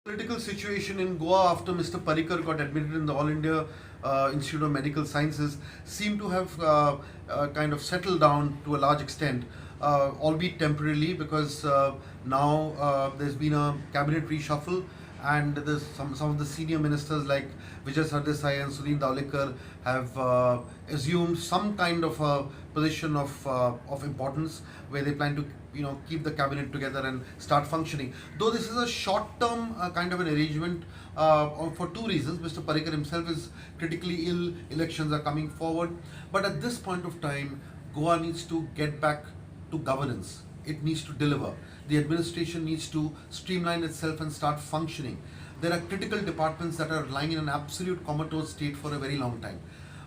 Political situation in Goa after Mr. Parrikar got admitted in the All India Institute of Medical Sciences seemed to have kind of settled down to a large extent, albeit temporarily, because now there's been a cabinet reshuffle, and there's some of the senior ministers like Vijay Sardesai and Sunil Davlikar have assumed some kind of a position of importance, where they plan to keep the cabinet together and start functioning. Though this is a short-term kind of an arrangement for two reasons. Mr. Parrikar himself is critically ill. Elections are coming forward, but at this point of time, Goa needs to get back to governance. It needs to deliver. The administration needs to streamline itself and start functioning. There are critical departments that are lying in an absolute comatose state for a very long time.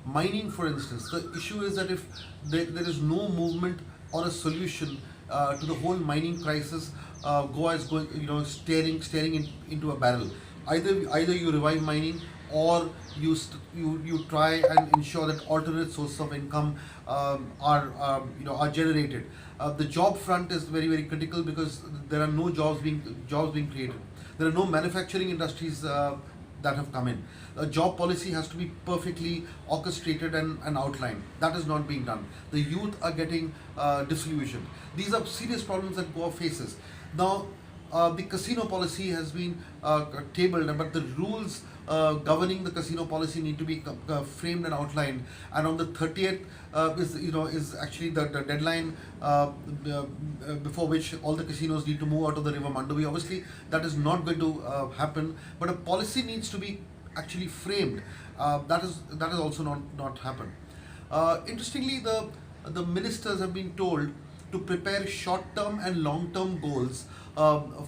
Mining, for instance, the issue is that if there is no movement or a solution to the whole mining crisis, Goa is going, staring into a barrel. Either you revive mining, or you try and ensure that alternate sources of income are generated. The job front is very critical, because there are no jobs being created. There are no manufacturing industries that have come in. A job policy has to be perfectly orchestrated and outlined. That is not being done. The youth are getting disillusioned. These are serious problems that Goa faces. Now, the casino policy has been tabled, but the rules governing the casino policy need to be framed and outlined. And on the 30th is actually the deadline before which all the casinos need to move out of the river Mandovi. Obviously, that is not going to happen, but a policy needs to be actually framed. That is also not happened. Interestingly, the ministers have been told to prepare short-term and long-term goals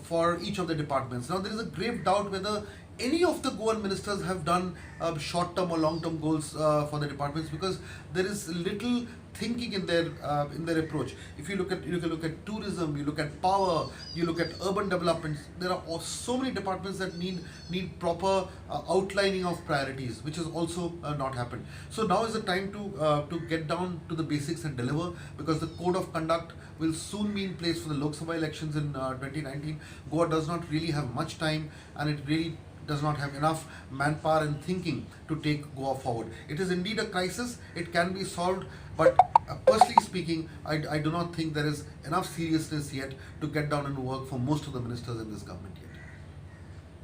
for each of the departments. Now, there is a grave doubt whether any of the Goan ministers have done short-term or long-term goals for the departments, because there is little thinking in their approach. If you look at tourism, you look at power, you look at urban development, there are so many departments that need proper outlining of priorities, which has also not happened. So now is the time to get down to the basics and deliver, because the code of conduct will soon be in place for the Lok Sabha elections in 2019. Goa does not really have much time, and it really does not have enough manpower and thinking to take Goa forward. It is indeed a crisis. It can be solved, but personally speaking, I do not think there is enough seriousness yet to get down and work for most of the ministers in this government.